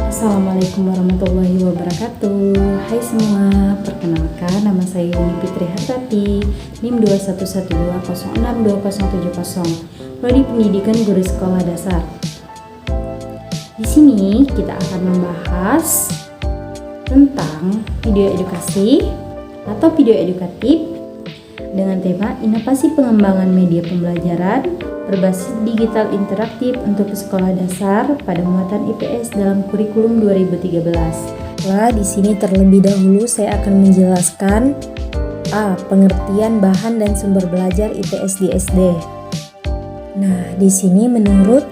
Assalamualaikum warahmatullahi wabarakatuh. Hai semua, perkenalkan nama saya Yuni Fitri Hartati, NIM 2112062070, Prodi Pendidikan Guru Sekolah Dasar. Di sini kita akan membahas tentang video edukasi atau video edukatif dengan tema inovasi pengembangan media pembelajaran berbasis digital interaktif untuk sekolah dasar pada muatan IPS dalam kurikulum 2013. Di sini terlebih dahulu saya akan menjelaskan pengertian bahan dan sumber belajar IPS di SD. Nah, di sini menurut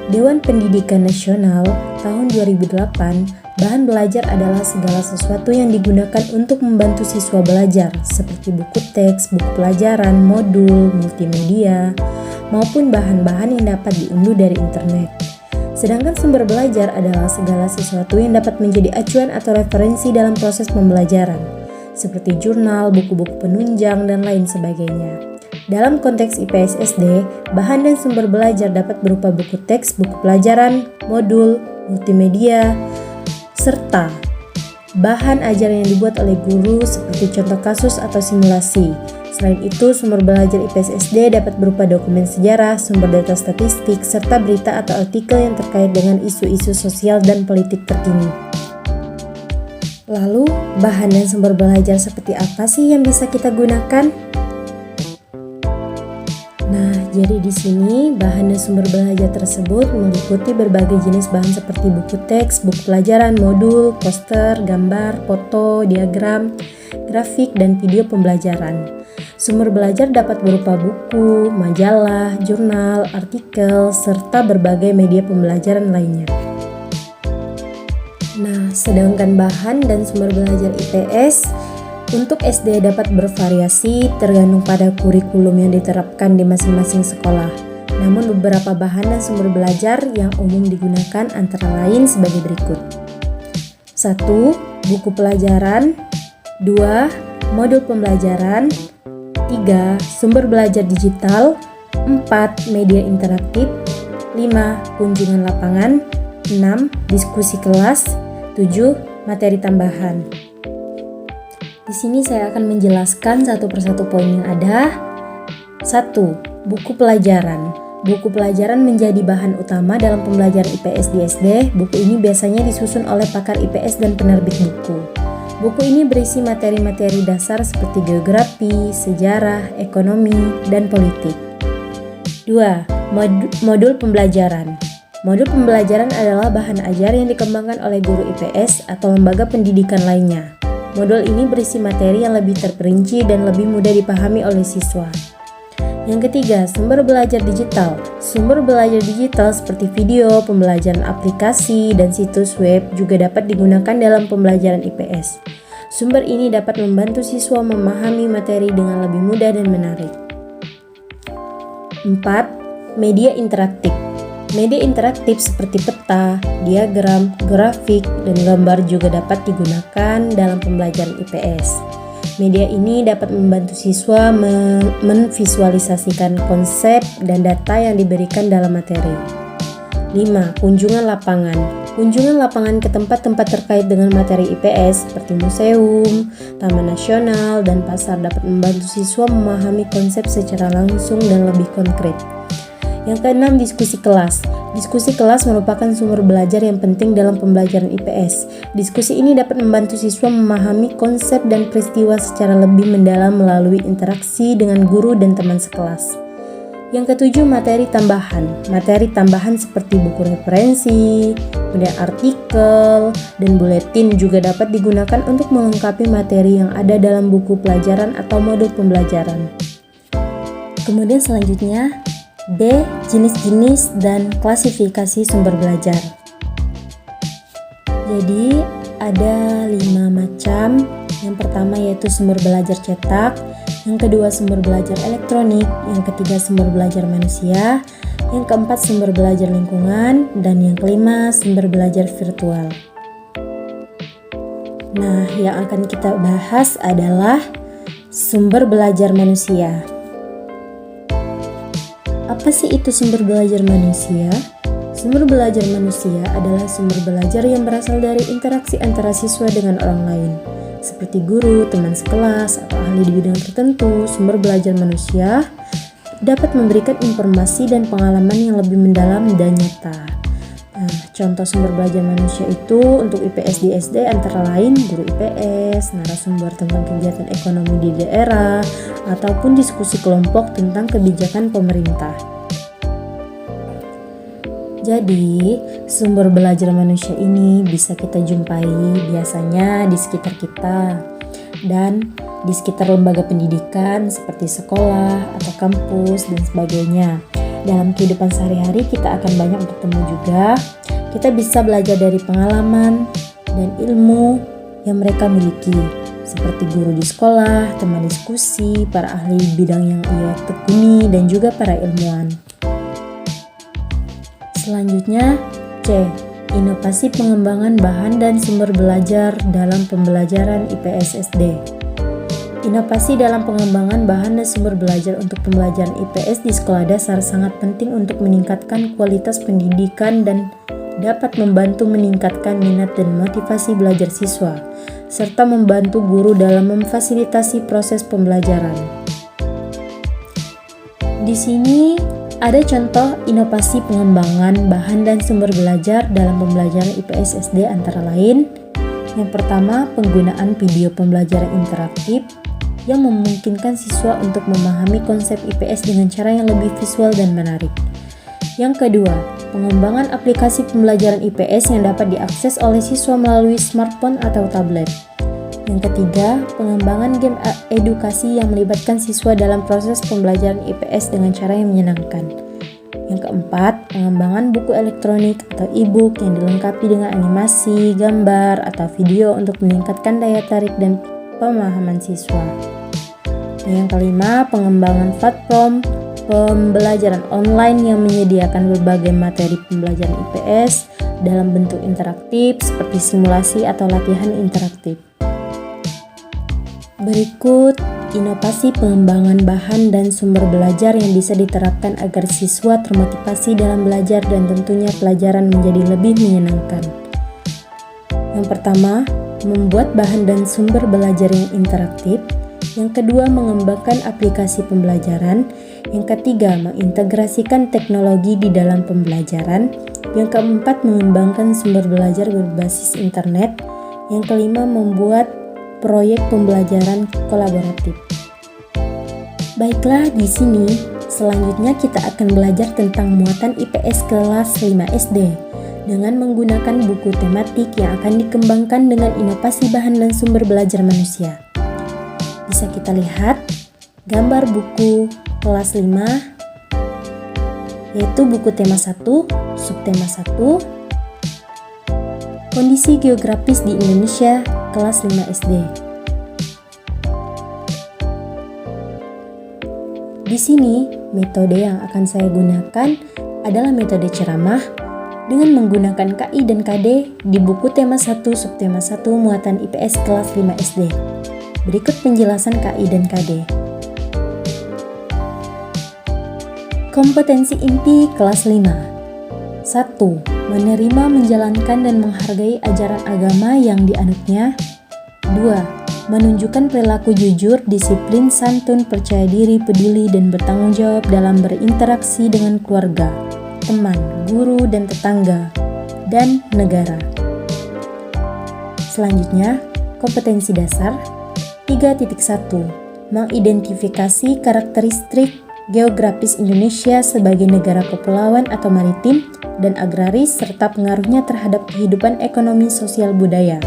Dewan Pendidikan Nasional tahun 2008, bahan belajar adalah segala sesuatu yang digunakan untuk membantu siswa belajar, seperti buku teks, buku pelajaran, modul, multimedia, maupun bahan-bahan yang dapat diunduh dari internet. Sedangkan sumber belajar adalah segala sesuatu yang dapat menjadi acuan atau referensi dalam proses pembelajaran, seperti jurnal, buku-buku penunjang, dan lain sebagainya. Dalam konteks IPS SD, bahan dan sumber belajar dapat berupa buku teks, buku pelajaran, modul, multimedia, serta bahan ajar yang dibuat oleh guru seperti contoh kasus atau simulasi. Selain itu, sumber belajar IPS SD dapat berupa dokumen sejarah, sumber data statistik, serta berita atau artikel yang terkait dengan isu-isu sosial dan politik terkini. Lalu, bahan dan sumber belajar seperti apa sih yang bisa kita gunakan? Nah, jadi di sini bahan dan sumber belajar tersebut meliputi berbagai jenis bahan seperti buku teks, buku pelajaran, modul, poster, gambar, foto, diagram, grafik, dan video pembelajaran. Sumber belajar dapat berupa buku, majalah, jurnal, artikel, serta berbagai media pembelajaran lainnya. Nah, sedangkan bahan dan sumber belajar IPS untuk SD dapat bervariasi tergantung pada kurikulum yang diterapkan di masing-masing sekolah. Namun beberapa bahan dan sumber belajar yang umum digunakan antara lain sebagai berikut. 1. Buku pelajaran. 2. Modul pembelajaran. 3. Sumber belajar digital. 4. Media interaktif. 5. Kunjungan lapangan. 6. Diskusi kelas. 7. Materi tambahan. Di sini saya akan menjelaskan satu persatu poin yang ada. 1. Buku pelajaran. Buku pelajaran menjadi bahan utama dalam pembelajaran IPS di SD. Buku ini biasanya disusun oleh pakar IPS dan penerbit buku. Buku ini berisi materi-materi dasar seperti geografi, sejarah, ekonomi, dan politik. 2. Modul pembelajaran. Modul pembelajaran adalah bahan ajar yang dikembangkan oleh guru IPS atau lembaga pendidikan lainnya. Modul ini berisi materi yang lebih terperinci dan lebih mudah dipahami oleh siswa. Yang ketiga, sumber belajar digital. Sumber belajar digital seperti video, pembelajaran aplikasi, dan situs web juga dapat digunakan dalam pembelajaran IPS. Sumber ini dapat membantu siswa memahami materi dengan lebih mudah dan menarik. 4. Media interaktif. Media interaktif seperti peta, diagram, grafik, dan gambar juga dapat digunakan dalam pembelajaran IPS. Media ini dapat membantu siswa memvisualisasikan konsep dan data yang diberikan dalam materi. 5. Kunjungan lapangan. Kunjungan lapangan ke tempat-tempat terkait dengan materi IPS seperti museum, taman nasional, dan pasar dapat membantu siswa memahami konsep secara langsung dan lebih konkret. Yang keenam, diskusi kelas. Diskusi kelas merupakan sumber belajar yang penting dalam pembelajaran IPS. Diskusi ini dapat membantu siswa memahami konsep dan peristiwa secara lebih mendalam melalui interaksi dengan guru dan teman sekelas. Yang ketujuh, materi tambahan. Materi tambahan seperti buku referensi, kemudian artikel, dan buletin juga dapat digunakan untuk melengkapi materi yang ada dalam buku pelajaran atau modul pembelajaran. Kemudian selanjutnya, B. Jenis-jenis dan klasifikasi sumber belajar. Jadi ada 5 macam. Yang pertama yaitu sumber belajar cetak, yang kedua sumber belajar elektronik, yang ketiga sumber belajar manusia, yang keempat sumber belajar lingkungan, dan yang kelima sumber belajar virtual. Nah, yang akan kita bahas adalah sumber belajar manusia. Apa sih itu sumber belajar manusia? Sumber belajar manusia adalah sumber belajar yang berasal dari interaksi antara siswa dengan orang lain, seperti guru, teman sekelas, atau ahli di bidang tertentu. Sumber belajar manusia dapat memberikan informasi dan pengalaman yang lebih mendalam dan nyata. Nah, contoh sumber belajar manusia itu untuk IPS di SD antara lain guru IPS, narasumber tentang kegiatan ekonomi di daerah, ataupun diskusi kelompok tentang kebijakan pemerintah. Jadi, sumber belajar manusia ini bisa kita jumpai biasanya di sekitar kita dan di sekitar lembaga pendidikan seperti sekolah atau kampus dan sebagainya. Dalam kehidupan sehari-hari kita akan banyak bertemu juga. Kita bisa belajar dari pengalaman dan ilmu yang mereka miliki, seperti guru di sekolah, teman diskusi, para ahli bidang yang ia tekuni, dan juga para ilmuwan. Selanjutnya, C. Inovasi pengembangan bahan dan sumber belajar dalam pembelajaran IPS SD. Inovasi dalam pengembangan bahan dan sumber belajar untuk pembelajaran IPS di sekolah dasar sangat penting untuk meningkatkan kualitas pendidikan dan dapat membantu meningkatkan minat dan motivasi belajar siswa, serta membantu guru dalam memfasilitasi proses pembelajaran. Di sini ada contoh inovasi pengembangan bahan dan sumber belajar dalam pembelajaran IPS SD antara lain. Yang pertama, penggunaan video pembelajaran interaktif yang memungkinkan siswa untuk memahami konsep IPS dengan cara yang lebih visual dan menarik. Yang kedua, pengembangan aplikasi pembelajaran IPS yang dapat diakses oleh siswa melalui smartphone atau tablet. Yang ketiga, pengembangan game edukasi yang melibatkan siswa dalam proses pembelajaran IPS dengan cara yang menyenangkan. Yang keempat, pengembangan buku elektronik atau e-book yang dilengkapi dengan animasi, gambar, atau video untuk meningkatkan daya tarik dan pemahaman siswa. Dan yang kelima, pengembangan platform pembelajaran online yang menyediakan berbagai materi pembelajaran IPS dalam bentuk interaktif seperti simulasi atau latihan interaktif. Berikut inovasi pengembangan bahan dan sumber belajar yang bisa diterapkan agar siswa termotivasi dalam belajar dan tentunya pelajaran menjadi lebih menyenangkan. Yang pertama, membuat bahan dan sumber belajar yang interaktif. Yang kedua, mengembangkan aplikasi pembelajaran. Yang ketiga, mengintegrasikan teknologi di dalam pembelajaran. Yang keempat, mengembangkan sumber belajar berbasis internet. Yang kelima, membuat proyek pembelajaran kolaboratif. Baiklah, di sini selanjutnya kita akan belajar tentang muatan IPS kelas 5 SD dengan menggunakan buku tematik yang akan dikembangkan dengan inovasi bahan dan sumber belajar manusia. Bisa kita lihat gambar buku kelas 5, yaitu buku tema 1, subtema 1, kondisi geografis di Indonesia kelas 5 SD. Di sini, metode yang akan saya gunakan adalah metode ceramah dengan menggunakan KI dan KD di buku tema 1, subtema 1, muatan IPS kelas 5 SD. Berikut penjelasan KI dan KD. Kompetensi inti kelas 5. 1. Menerima, menjalankan, dan menghargai ajaran agama yang dianutnya. 2. Menunjukkan perilaku jujur, disiplin, santun, percaya diri, peduli, dan bertanggung jawab dalam berinteraksi dengan keluarga, teman, guru, dan tetangga, dan negara. Selanjutnya, kompetensi dasar 3.1. Mengidentifikasi karakteristik geografis Indonesia sebagai negara kepulauan atau maritim dan agraris serta pengaruhnya terhadap kehidupan ekonomi sosial budaya,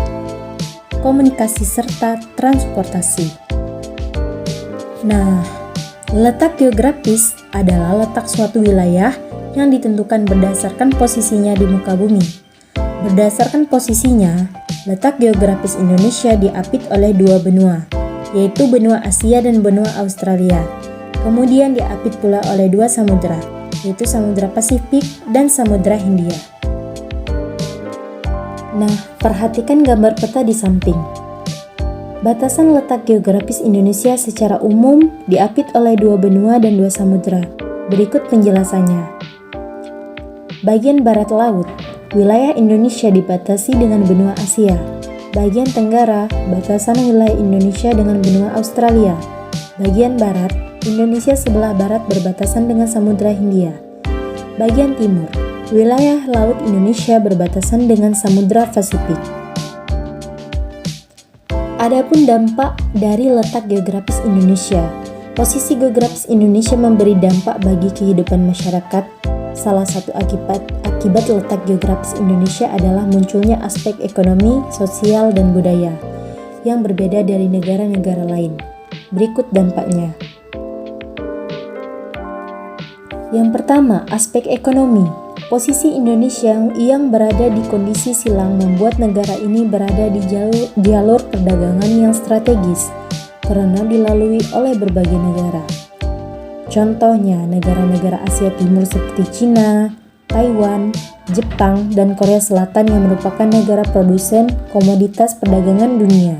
komunikasi serta transportasi. Nah, letak geografis adalah letak suatu wilayah yang ditentukan berdasarkan posisinya di muka bumi. Berdasarkan posisinya, letak geografis Indonesia diapit oleh dua benua, yaitu benua Asia dan benua Australia. Kemudian diapit pula oleh dua samudera, yaitu Samudra Pasifik dan Samudra Hindia. Nah, perhatikan gambar peta di samping. Batasan letak geografis Indonesia secara umum diapit oleh dua benua dan dua samudera. Berikut penjelasannya. Bagian barat laut, wilayah Indonesia dibatasi dengan benua Asia. Bagian tenggara, batasan wilayah Indonesia dengan benua Australia. Bagian barat, Indonesia sebelah barat berbatasan dengan Samudra Hindia. Bagian timur, wilayah laut Indonesia berbatasan dengan Samudra Pasifik. Adapun dampak dari letak geografis Indonesia. Posisi geografis Indonesia memberi dampak bagi kehidupan masyarakat. Salah satu akibat letak geografis Indonesia adalah munculnya aspek ekonomi, sosial, dan budaya yang berbeda dari negara-negara lain. Berikut dampaknya. Yang pertama, aspek ekonomi. Posisi Indonesia yang berada di kondisi silang membuat negara ini berada di jalur perdagangan yang strategis karena dilalui oleh berbagai negara. Contohnya, negara-negara Asia Timur seperti Cina, Taiwan, Jepang, dan Korea Selatan yang merupakan negara produsen komoditas perdagangan dunia,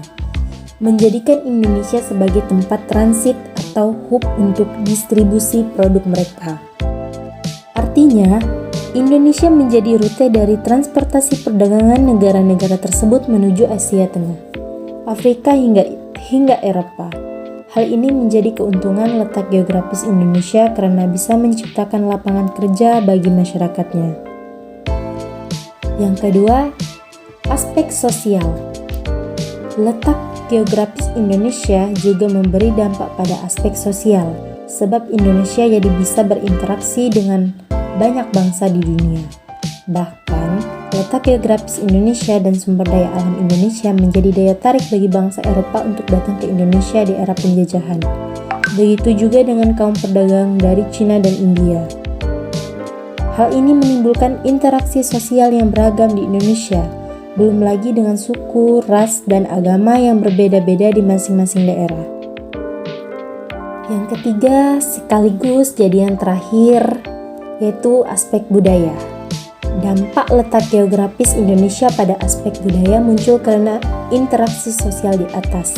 menjadikan Indonesia sebagai tempat transit atau hub untuk distribusi produk mereka. Artinya, Indonesia menjadi rute dari transportasi perdagangan negara-negara tersebut menuju Asia Tengah, Afrika hingga Eropa. Hal ini menjadi keuntungan letak geografis Indonesia karena bisa menciptakan lapangan kerja bagi masyarakatnya. Yang kedua, aspek sosial. Letak geografis Indonesia juga memberi dampak pada aspek sosial, sebab Indonesia jadi bisa berinteraksi dengan banyak bangsa di dunia. Bahkan, letak geografis Indonesia dan sumber daya alam Indonesia menjadi daya tarik bagi bangsa Eropa untuk datang ke Indonesia di era penjajahan. Begitu juga dengan kaum pedagang dari Cina dan India. Hal ini menimbulkan interaksi sosial yang beragam di Indonesia, belum lagi dengan suku, ras, dan agama yang berbeda-beda di masing-masing daerah. Yang ketiga, sekaligus jadi yang terakhir, yaitu aspek budaya. Dampak letak geografis Indonesia pada aspek budaya muncul karena interaksi sosial di atas.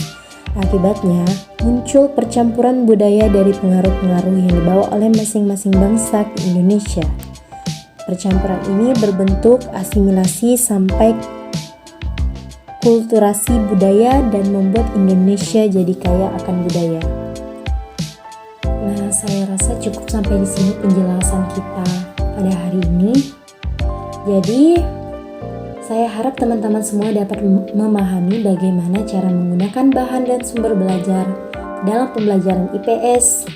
Akibatnya, muncul percampuran budaya dari pengaruh-pengaruh yang dibawa oleh masing-masing bangsa ke Indonesia. Percampuran ini berbentuk asimilasi sampai kulturasi budaya dan membuat Indonesia jadi kaya akan budaya. Nah, saya rasa cukup sampai di sini penjelasan kita pada hari ini. Jadi, saya harap teman-teman semua dapat memahami bagaimana cara menggunakan bahan dan sumber belajar dalam pembelajaran IPS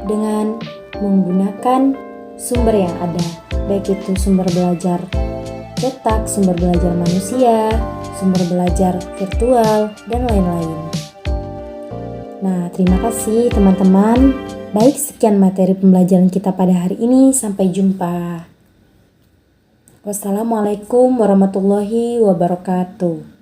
dengan menggunakan sumber yang ada, baik itu sumber belajar cetak, sumber belajar manusia, sumber belajar virtual, dan lain-lain. Nah, terima kasih teman-teman. Baik, sekian materi pembelajaran kita pada hari ini. Sampai jumpa. Wassalamualaikum warahmatullahi wabarakatuh.